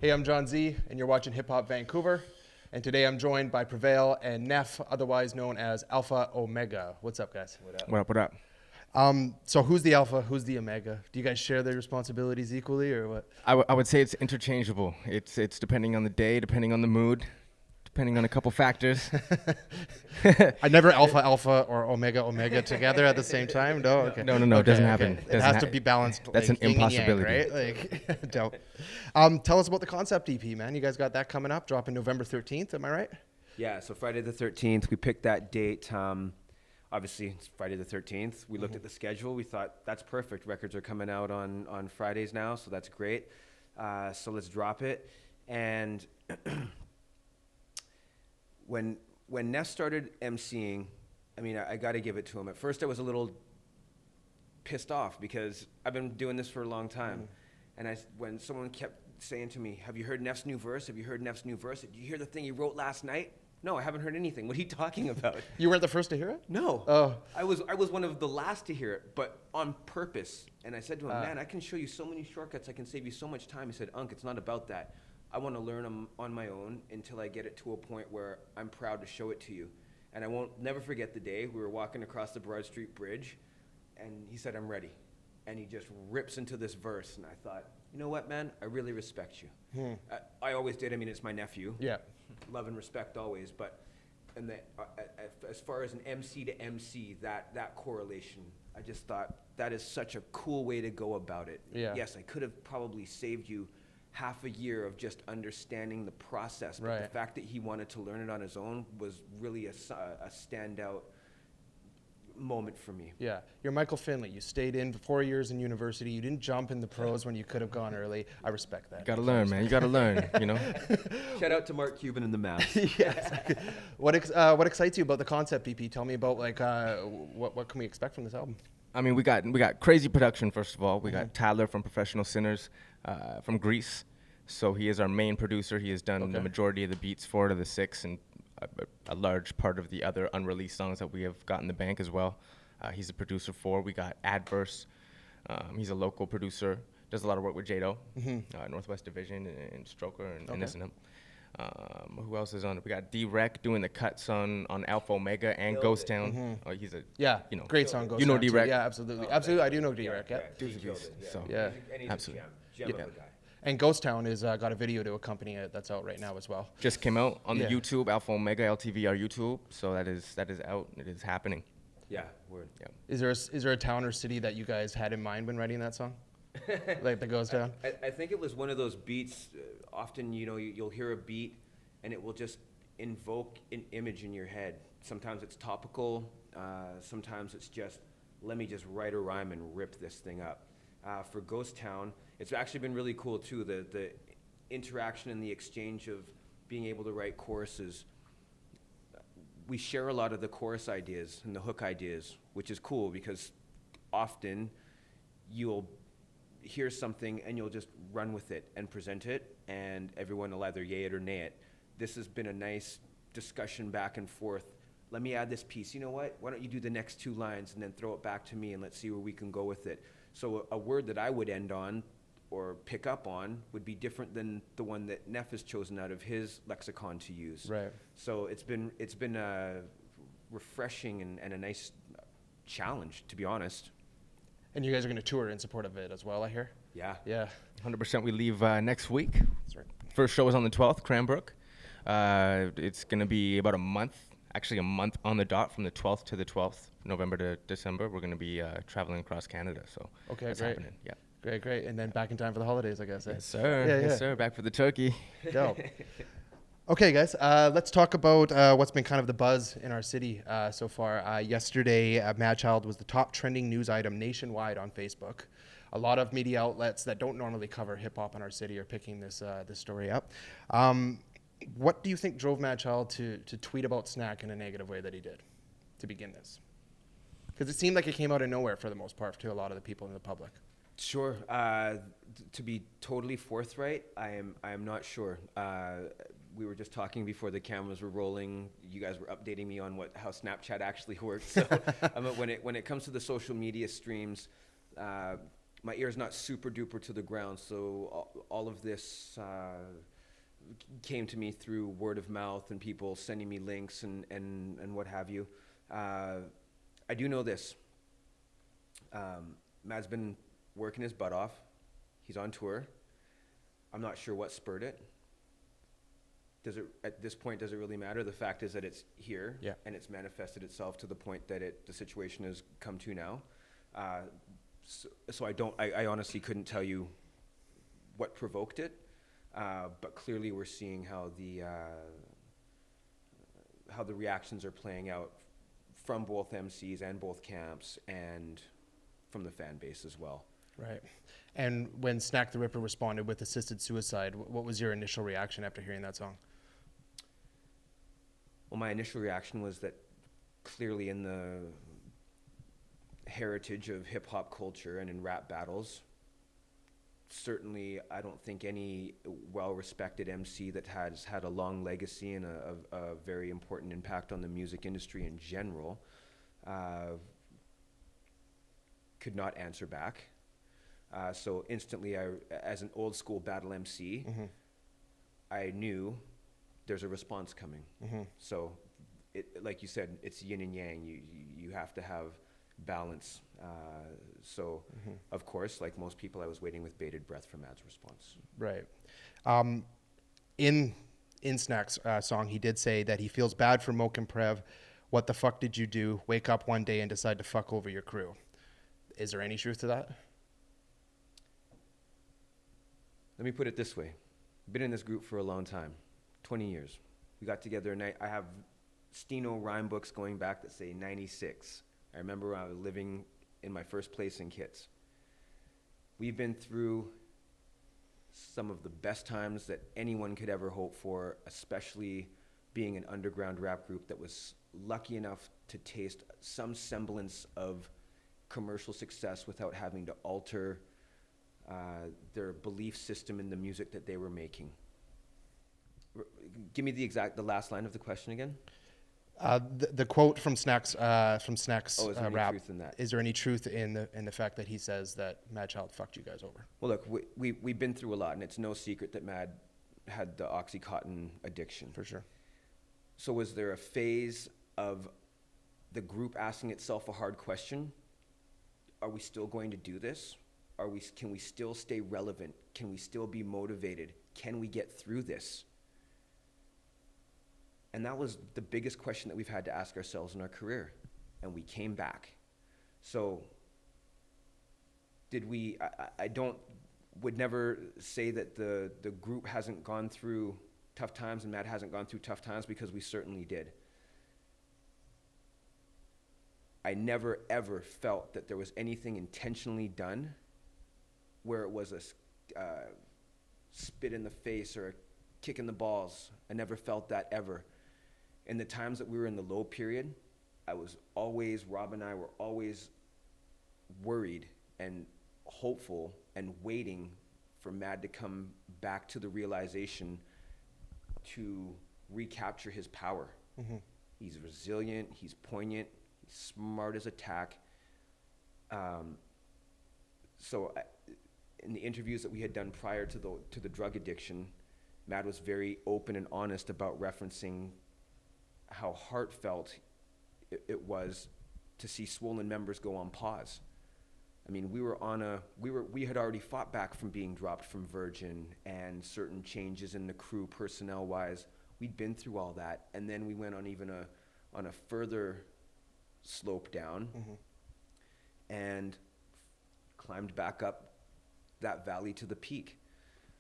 Hey, I'm John Z, and you're watching Hip Hop Vancouver. And today I'm joined by Prevail and Neph, otherwise known as Alpha Omega. What's up, guys? What up? So who's the Alpha? Who's the Omega? Do you guys share their responsibilities equally, or what? I would say it's interchangeable. It's depending on the day, depending on the mood, depending on a couple factors. I never Alpha or Omega together at the same time. No, okay. No, Okay, it doesn't okay. happen. It has to be balanced. That's like an yin and yang, impossibility. right? Like, dope. Tell us about the concept EP, man. You guys got that coming up, dropping November 13th. Am I right? Yeah, so Friday the 13th, we picked that date. Obviously, it's Friday the 13th. We looked at the schedule. We thought, that's perfect. Records are coming out on Fridays now, so that's great. So let's drop it. And when Neph started emceeing, I mean, I got to give it to him. At first, I was a little pissed off because I've been doing this for a long time. And when someone kept saying to me, have you heard Neff's new verse? Have you heard Neff's new verse? Did you hear the thing he wrote last night? No, I haven't heard anything. What are you talking about? You weren't the first to hear it? No. Oh. I was one of the last to hear it, but on purpose. And I said to him, man, I can show you so many shortcuts. I can save you so much time. He said, Unc, it's not about that. I want to learn them on my own until I get it to a point where I'm proud to show it to you. And I won't never forget the day we were walking across the Broad Street Bridge, and he said, I'm ready. And he just rips into this verse, and I thought, you know what, man? I really respect you. I always did. I mean, it's my nephew. Yeah. Love and respect always, but as far as an MC to MC, that correlation, I just thought that is such a cool way to go about it. Yeah. Yes, I could have probably saved you half a year of just understanding the process, but Right. the fact that he wanted to learn it on his own was really a standout moment for me. Yeah, you're Michael Finley. You stayed in 4 years in university. You didn't jump in the pros when you could have gone early. I respect that. You gotta learn, man. You gotta learn. You know. Shout out to Mark Cuban and the Mavs. Yes. What excites you about the concept EP? Tell me about what can we expect from this album? I mean, we got crazy production. First of all, we got Tyler from Professional Sinners, from Greece. So he is our main producer. He has done the majority of the beats, 4 to the 6, and a large part of the other unreleased songs that we have got in the bank as well. He's a producer for. We got Adverse. He's a local producer. Does a lot of work with Jado, Northwest Division, and Stroker, and SM. Who else is on it? We got D-Rec doing the cuts on Alpha Omega and Ghost Town. He's a great song. Ghost you know Town, too. D-Rec. Yeah, absolutely, absolutely. I do know D-Rec. Yeah. Dude's a beast. So Yeah. absolutely. Gem of a guy. And Ghost Town is got a video to accompany it that's out right now as well. just came out on the Yeah. YouTube, Alpha Omega LTV, our YouTube. So that is out. It is happening. Yeah, word. Yeah. Is there a town or city that you guys had in mind when writing that song? Like the Ghost Town? I think it was one of those beats. Often, you'll hear a beat, and it will just invoke an image in your head. Sometimes it's topical. Sometimes it's just, let me just write a rhyme and rip this thing up. For Ghost Town, it's actually been really cool too. The interaction and the exchange of being able to write choruses. We share a lot of the chorus ideas and the hook ideas, which is cool because often you'll hear something and you'll just run with it and present it, and everyone will either yay it or nay it. This has been a nice discussion back and forth. Let me add this piece. You know what? Why don't you do the next 2 lines and then throw it back to me, and let's see where we can go with it. So a word that I would end on or pick up on would be different than the one that Neph has chosen out of his lexicon to use. Right. So it's been refreshing and a nice challenge, to be honest. And you guys are going to tour in support of it as well, I hear? Yeah. Yeah. 100%. We leave next week. That's right. First show is on the 12th, Cranbrook. It's going to be about a month on the dot, from the 12th to the 12th, November to December. We're going to be traveling across Canada, so Okay, that's great. happening. Yeah. Great. And then back in time for the holidays, I guess. Eh? Yes, sir. Yeah, Yes, yeah. sir. Back for the turkey. Dope. Okay, guys, let's talk about what's been kind of the buzz in our city so far. Yesterday, Madchild was the top trending news item nationwide on Facebook. A lot of media outlets that don't normally cover hip-hop in our city are picking this story up. What do you think drove Madchild to tweet about Snak in a negative way that he did to begin this? Because it seemed like it came out of nowhere for the most part to a lot of the people in the public. Sure. To be totally forthright, I am not sure. We were just talking before the cameras were rolling. You guys were updating me on how Snapchat actually works. So when it comes to the social media streams, my ear's not super duper to the ground, so all of this came to me through word of mouth and people sending me links and what have you. I do know this. Mad's been working his butt off. He's on tour. I'm not sure what spurred it. At this point, does it really matter? The fact is that it's here, and it's manifested itself to the point that the situation has come to now. So I honestly couldn't tell you what provoked it, but clearly we're seeing how the reactions are playing out from both MCs and both camps and from the fan base as well. Right. And when Snak the Ripper responded with assisted suicide, what was your initial reaction after hearing that song? Well, my initial reaction was that clearly in the heritage of hip-hop culture and in rap battles, certainly I don't think any well-respected MC that has had a long legacy and a very important impact on the music industry in general could not answer back. So instantly, as an old school battle MC, I knew there's a response coming. So, like you said, it's yin and yang. You have to have balance. So, of course, like most people, I was waiting with bated breath for Mad's response. Right. In Snak's song, he did say that he feels bad for Moke and Prev. What the fuck did you do? Wake up one day and decide to fuck over your crew. Is there any truth to that? Let me put it this way. I've been in this group for a long time, 20 years. We got together, and I have Steno rhyme books going back that say 96. I remember I was living in my first place in Kits. We've been through some of the best times that anyone could ever hope for, especially being an underground rap group that was lucky enough to taste some semblance of commercial success without having to alter their belief system in the music that they were making. Give me the last line of the question again. The quote from Snak's Is there any rap. truth in that? Is there any truth in the fact that he says that Madchild fucked you guys over? Well, look, we've been through a lot, and it's no secret that Mad had the Oxycotin addiction. For sure. So was there a phase of the group asking itself a hard question? Are we still going to do this? Can we still stay relevant? Can we still be motivated? Can we get through this? And that was the biggest question that we've had to ask ourselves in our career. And we came back. So did we, would never say that the group hasn't gone through tough times and Mad hasn't gone through tough times, because we certainly did. I never ever felt that there was anything intentionally done where it was a spit in the face or a kick in the balls. I never felt that ever. In the times that we were in the low period, Rob and I were always worried and hopeful and waiting for Mad to come back to the realization to recapture his power. He's resilient, he's poignant, he's smart as a tack. In the interviews that we had done prior to the drug addiction, Mad was very open and honest about referencing how heartfelt it was to see Swollen members go on pause. I mean, we had already fought back from being dropped from Virgin and certain changes in the crew personnel-wise. We'd been through all that, and then we went on even on a further slope down and climbed back up that valley to the peak.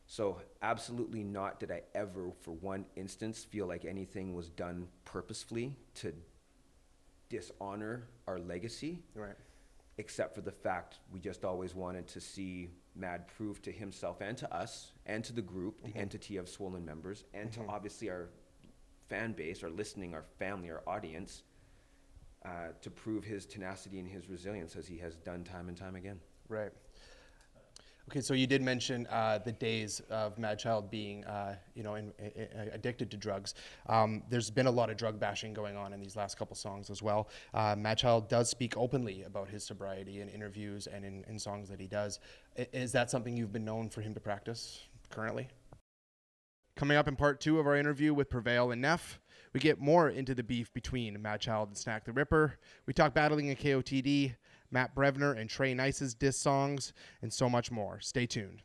So absolutely not did I ever for one instance feel like anything was done purposefully to dishonor our legacy. Right. Except for the fact we just always wanted to see Mad prove to himself and to us and to the group, the entity of Swollen members, and to obviously our fan base, our listening, our family, our audience, to prove his tenacity and his resilience as he has done time and time again. Right. Okay, so you did mention the days of Madchild being, addicted to drugs. There's been a lot of drug bashing going on in these last couple songs as well. Madchild does speak openly about his sobriety in interviews and in songs that he does. Is that something you've been known for him to practice currently? Coming up in part 2 of our interview with Prevail and Neph, we get more into the beef between Madchild and Snak The Ripper. We talk battling in KOTD, Matt Brevner and Nyce's diss songs, and so much more. Stay tuned.